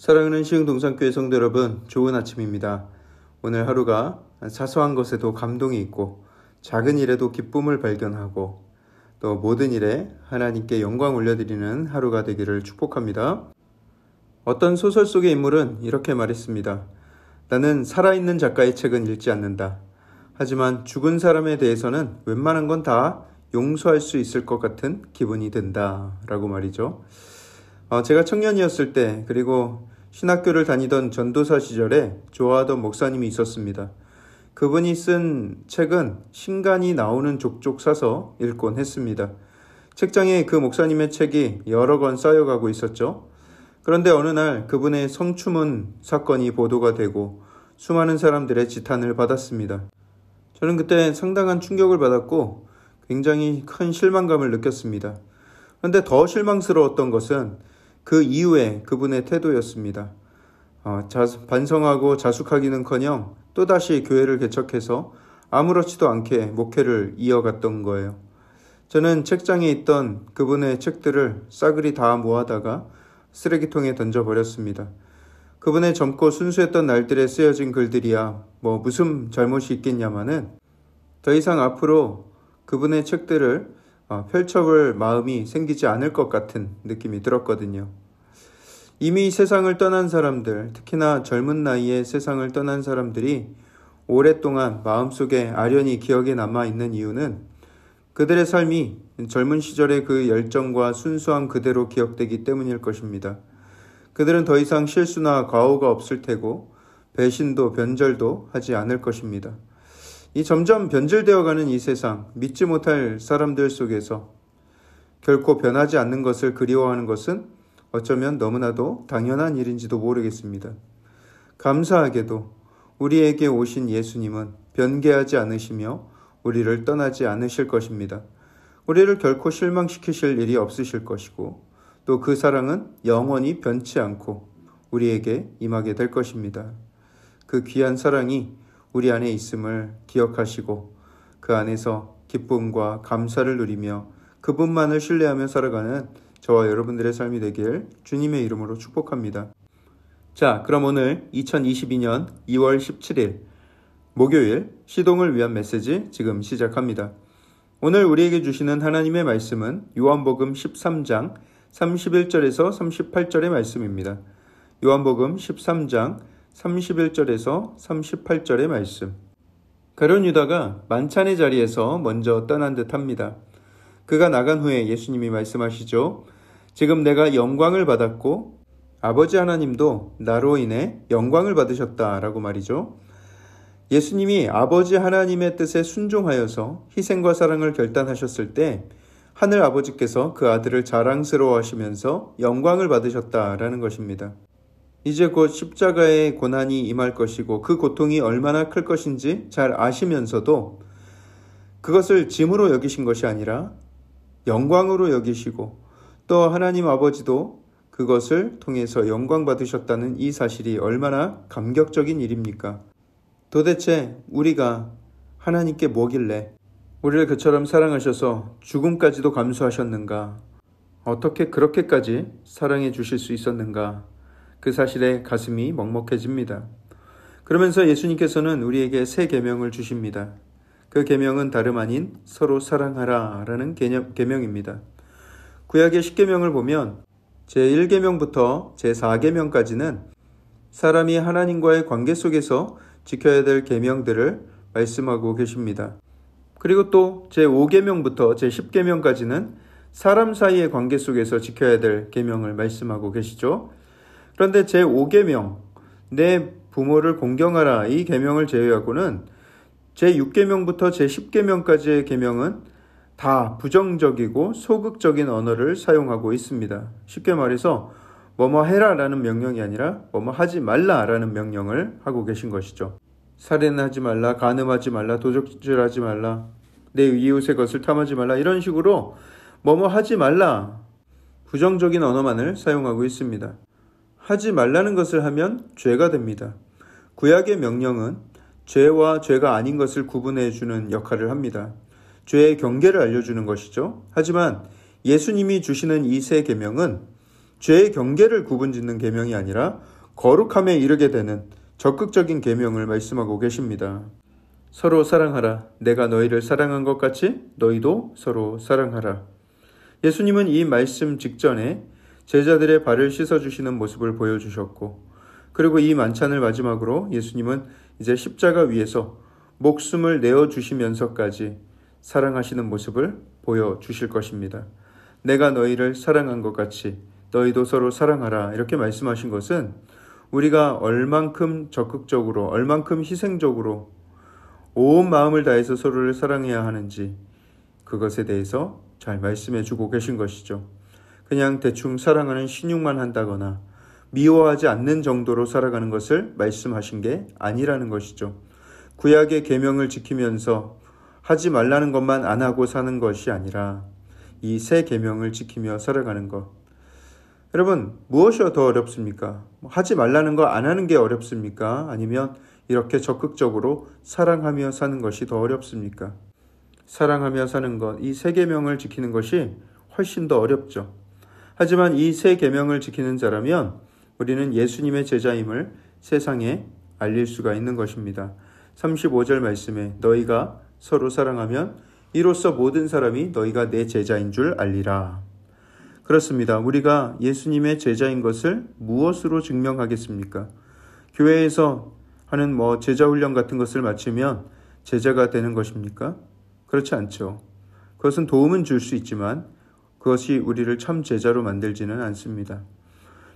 사랑하는 시흥동산교회 성도 여러분, 좋은 아침입니다. 오늘 하루가 사소한 것에도 감동이 있고 작은 일에도 기쁨을 발견하고 또 모든 일에 하나님께 영광 올려드리는 하루가 되기를 축복합니다. 어떤 소설 속의 인물은 이렇게 말했습니다. 나는 살아있는 작가의 책은 읽지 않는다. 하지만 죽은 사람에 대해서는 웬만한 건 다 용서할 수 있을 것 같은 기분이 든다 라고 말이죠. 제가 청년이었을 때 그리고 신학교를 다니던 전도사 시절에 좋아하던 목사님이 있었습니다. 그분이 쓴 책은 신간이 나오는 족족 사서 읽곤 했습니다. 책장에 그 목사님의 책이 여러 권 쌓여가고 있었죠. 그런데 어느 날 그분의 성추문 사건이 보도가 되고 수많은 사람들의 지탄을 받았습니다. 저는 그때 상당한 충격을 받았고 굉장히 큰 실망감을 느꼈습니다. 그런데 더 실망스러웠던 것은 그 이후에 그분의 태도였습니다. 반성하고 자숙하기는커녕 또다시 교회를 개척해서 아무렇지도 않게 목회를 이어갔던 거예요. 저는 책장에 있던 그분의 책들을 싸그리 다 모아다가 쓰레기통에 던져버렸습니다. 그분의 젊고 순수했던 날들에 쓰여진 글들이야 무슨 잘못이 있겠냐마는 더 이상 앞으로 그분의 책들을 펼쳐볼 마음이 생기지 않을 것 같은 느낌이 들었거든요. 이미 세상을 떠난 사람들, 특히나 젊은 나이에 세상을 떠난 사람들이 오랫동안 마음속에 아련히 기억에 남아있는 이유는 그들의 삶이 젊은 시절의 그 열정과 순수함 그대로 기억되기 때문일 것입니다. 그들은 더 이상 실수나 과오가 없을 테고 배신도 변절도 하지 않을 것입니다. 이 점점 변질되어가는 이 세상, 믿지 못할 사람들 속에서 결코 변하지 않는 것을 그리워하는 것은 어쩌면 너무나도 당연한 일인지도 모르겠습니다. 감사하게도 우리에게 오신 예수님은 변개하지 않으시며 우리를 떠나지 않으실 것입니다. 우리를 결코 실망시키실 일이 없으실 것이고 또 그 사랑은 영원히 변치 않고 우리에게 임하게 될 것입니다. 그 귀한 사랑이 우리 안에 있음을 기억하시고 그 안에서 기쁨과 감사를 누리며 그분만을 신뢰하며 살아가는 저와 여러분들의 삶이 되길 주님의 이름으로 축복합니다. 자, 그럼 오늘 2022년 2월 17일 목요일 시동을 위한 메시지 지금 시작합니다. 오늘 우리에게 주시는 하나님의 말씀은 요한복음 13장 31절에서 38절의 말씀입니다. 요한복음 13장 31절에서 38절의 말씀. 가룟 유다가 만찬의 자리에서 먼저 떠난 듯합니다. 그가 나간 후에 예수님이 말씀하시죠. 지금 내가 영광을 받았고 아버지 하나님도 나로 인해 영광을 받으셨다라고 말이죠. 예수님이 아버지 하나님의 뜻에 순종하여서 희생과 사랑을 결단하셨을 때 하늘 아버지께서 그 아들을 자랑스러워하시면서 영광을 받으셨다라는 것입니다. 이제 곧 십자가의 고난이 임할 것이고 그 고통이 얼마나 클 것인지 잘 아시면서도 그것을 짐으로 여기신 것이 아니라 영광으로 여기시고 또 하나님 아버지도 그것을 통해서 영광 받으셨다는 이 사실이 얼마나 감격적인 일입니까? 도대체 우리가 하나님께 뭐길래 우리를 그처럼 사랑하셔서 죽음까지도 감수하셨는가? 어떻게 그렇게까지 사랑해 주실 수 있었는가? 그 사실에 가슴이 먹먹해집니다. 그러면서 예수님께서는 우리에게 새 계명을 주십니다. 그 계명은 다름 아닌 서로 사랑하라 라는 계명입니다. 구약의 10계명을 보면 제1계명부터 제4계명까지는 사람이 하나님과의 관계 속에서 지켜야 될 계명들을 말씀하고 계십니다. 그리고 또 제5계명부터 제10계명까지는 사람 사이의 관계 속에서 지켜야 될 계명을 말씀하고 계시죠. 그런데 제5계명, 내 부모를 공경하라 이 계명을 제외하고는 제6계명부터 제10계명까지의 계명은 다 부정적이고 소극적인 언어를 사용하고 있습니다. 쉽게 말해서 뭐뭐 해라라는 명령이 아니라 뭐뭐 하지 말라라는 명령을 하고 계신 것이죠. 살인하지 말라, 간음하지 말라, 도적질하지 말라, 내 이웃의 것을 탐하지 말라 이런 식으로 뭐뭐 하지 말라 부정적인 언어만을 사용하고 있습니다. 하지 말라는 것을 하면 죄가 됩니다. 구약의 명령은 죄와 죄가 아닌 것을 구분해 주는 역할을 합니다. 죄의 경계를 알려주는 것이죠. 하지만 예수님이 주시는 이 새 계명은 죄의 경계를 구분짓는 계명이 아니라 거룩함에 이르게 되는 적극적인 계명을 말씀하고 계십니다. 서로 사랑하라. 내가 너희를 사랑한 것 같이 너희도 서로 사랑하라. 예수님은 이 말씀 직전에 제자들의 발을 씻어주시는 모습을 보여주셨고, 그리고 이 만찬을 마지막으로 예수님은 이제 십자가 위에서 목숨을 내어주시면서까지 사랑하시는 모습을 보여주실 것입니다. 내가 너희를 사랑한 것 같이 너희도 서로 사랑하라. 이렇게 말씀하신 것은 우리가 얼만큼 적극적으로, 얼만큼 희생적으로 온 마음을 다해서 서로를 사랑해야 하는지 그것에 대해서 잘 말씀해 주고 계신 것이죠. 그냥 대충 사랑하는 신용만 한다거나 미워하지 않는 정도로 살아가는 것을 말씀하신 게 아니라는 것이죠. 구약의 계명을 지키면서 하지 말라는 것만 안 하고 사는 것이 아니라 이 새 계명을 지키며 살아가는 것. 여러분, 무엇이 더 어렵습니까? 하지 말라는 거 안 하는 게 어렵습니까? 아니면 이렇게 적극적으로 사랑하며 사는 것이 더 어렵습니까? 사랑하며 사는 것, 이 새 계명을 지키는 것이 훨씬 더 어렵죠. 하지만 이 새 계명을 지키는 자라면 우리는 예수님의 제자임을 세상에 알릴 수가 있는 것입니다. 35절 말씀에 너희가 서로 사랑하면 이로써 모든 사람이 너희가 내 제자인 줄 알리라. 그렇습니다. 우리가 예수님의 제자인 것을 무엇으로 증명하겠습니까? 교회에서 하는 제자 훈련 같은 것을 마치면 제자가 되는 것입니까? 그렇지 않죠. 그것은 도움은 줄 수 있지만 그것이 우리를 참 제자로 만들지는 않습니다.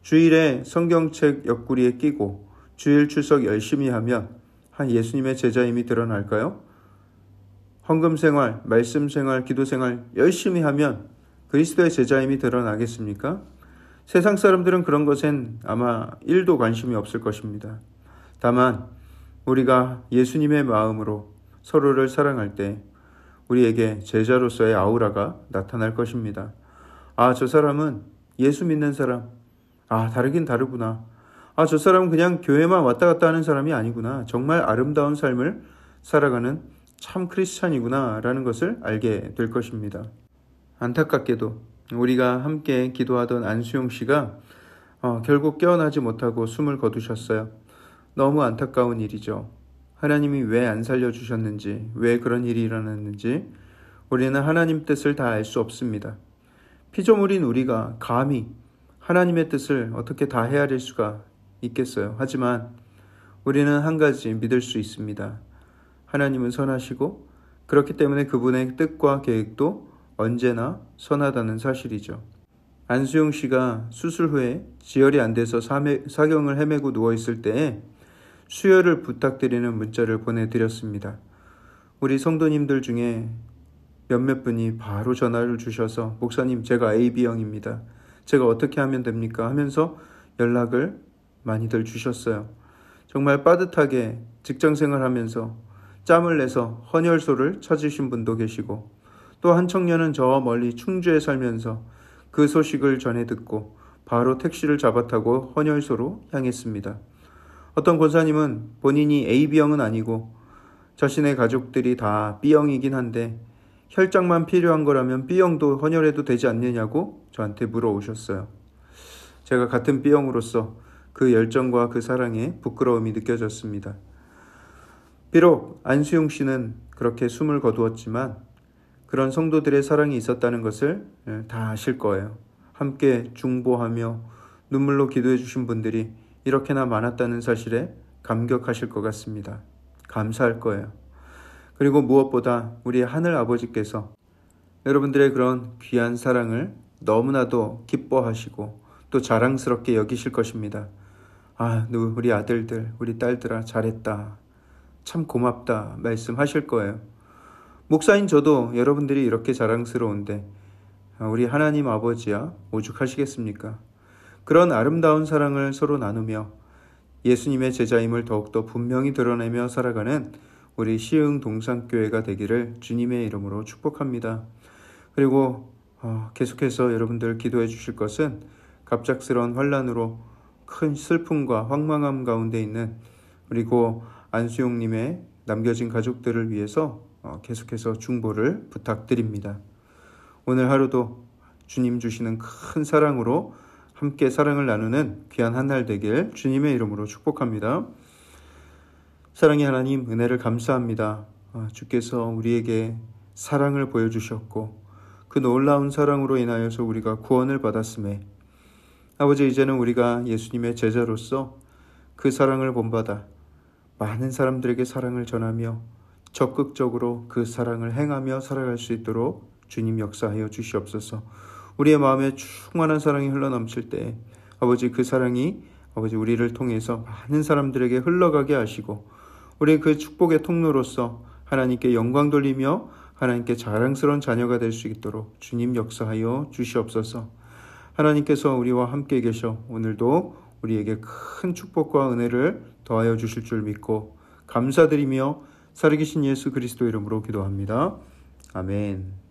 주일에 성경책 옆구리에 끼고 주일 출석 열심히 하면 한 예수님의 제자임이 드러날까요? 헌금 생활, 말씀 생활, 기도 생활 열심히 하면 그리스도의 제자임이 드러나겠습니까? 세상 사람들은 그런 것엔 아마 1도 관심이 없을 것입니다. 다만 우리가 예수님의 마음으로 서로를 사랑할 때 우리에게 제자로서의 아우라가 나타날 것입니다. 아, 저 사람은 예수 믿는 사람. 아, 다르긴 다르구나. 아, 저 사람은 그냥 교회만 왔다 갔다 하는 사람이 아니구나. 정말 아름다운 삶을 살아가는 참 크리스찬이구나 라는 것을 알게 될 것입니다. 안타깝게도 우리가 함께 기도하던 안수용 씨가 결국 깨어나지 못하고 숨을 거두셨어요. 너무 안타까운 일이죠. 하나님이 왜 안 살려주셨는지, 왜 그런 일이 일어났는지 우리는 하나님 뜻을 다 알 수 없습니다. 피조물인 우리가 감히 하나님의 뜻을 어떻게 다 헤아릴 수가 있겠어요. 하지만 우리는 한 가지 믿을 수 있습니다. 하나님은 선하시고 그렇기 때문에 그분의 뜻과 계획도 언제나 선하다는 사실이죠. 안수용 씨가 수술 후에 지혈이 안 돼서 사경을 헤매고 누워있을 때에 수혈을 부탁드리는 문자를 보내드렸습니다. 우리 성도님들 중에 몇몇 분이 바로 전화를 주셔서 목사님, 제가 AB형입니다. 제가 어떻게 하면 됩니까? 하면서 연락을 많이들 주셨어요. 정말 빠듯하게 직장생활하면서 짬을 내서 헌혈소를 찾으신 분도 계시고 또 한 청년은 저 멀리 충주에 살면서 그 소식을 전해 듣고 바로 택시를 잡아 타고 헌혈소로 향했습니다. 어떤 권사님은 본인이 AB형은 아니고 자신의 가족들이 다 B형이긴 한데 혈장만 필요한 거라면 B형도 헌혈해도 되지 않느냐고 저한테 물어오셨어요. 제가 같은 B형으로서 그 열정과 그 사랑에 부끄러움이 느껴졌습니다. 비록 안수용 씨는 그렇게 숨을 거두었지만 그런 성도들의 사랑이 있었다는 것을 다 아실 거예요. 함께 중보하며 눈물로 기도해 주신 분들이 이렇게나 많았다는 사실에 감격하실 것 같습니다. 감사할 거예요. 그리고 무엇보다 우리 하늘 아버지께서 여러분들의 그런 귀한 사랑을 너무나도 기뻐하시고 또 자랑스럽게 여기실 것입니다. 아, 우리 아들들, 우리 딸들아 잘했다. 참 고맙다 말씀하실 거예요. 목사인 저도 여러분들이 이렇게 자랑스러운데 우리 하나님 아버지야 오죽하시겠습니까? 그런 아름다운 사랑을 서로 나누며 예수님의 제자임을 더욱더 분명히 드러내며 살아가는 우리 시흥 동산교회가 되기를 주님의 이름으로 축복합니다. 그리고 계속해서 여러분들 기도해 주실 것은 갑작스러운 환난으로 큰 슬픔과 황망함 가운데 있는 그리고 안수용님의 남겨진 가족들을 위해서 계속해서 중보를 부탁드립니다. 오늘 하루도 주님 주시는 큰 사랑으로 함께 사랑을 나누는 귀한 한 날 되길 주님의 이름으로 축복합니다. 사랑의 하나님, 은혜를 감사합니다. 주께서 우리에게 사랑을 보여주셨고 그 놀라운 사랑으로 인하여서 우리가 구원을 받았음에 아버지, 이제는 우리가 예수님의 제자로서 그 사랑을 본받아 많은 사람들에게 사랑을 전하며 적극적으로 그 사랑을 행하며 살아갈 수 있도록 주님 역사하여 주시옵소서. 우리의 마음에 충만한 사랑이 흘러넘칠 때 아버지, 그 사랑이 아버지 우리를 통해서 많은 사람들에게 흘러가게 하시고 우리 그 축복의 통로로서 하나님께 영광 돌리며 하나님께 자랑스러운 자녀가 될 수 있도록 주님 역사하여 주시옵소서. 하나님께서 우리와 함께 계셔 오늘도 우리에게 큰 축복과 은혜를 더하여 주실 줄 믿고 감사드리며 살아계신 예수 그리스도 이름으로 기도합니다. 아멘.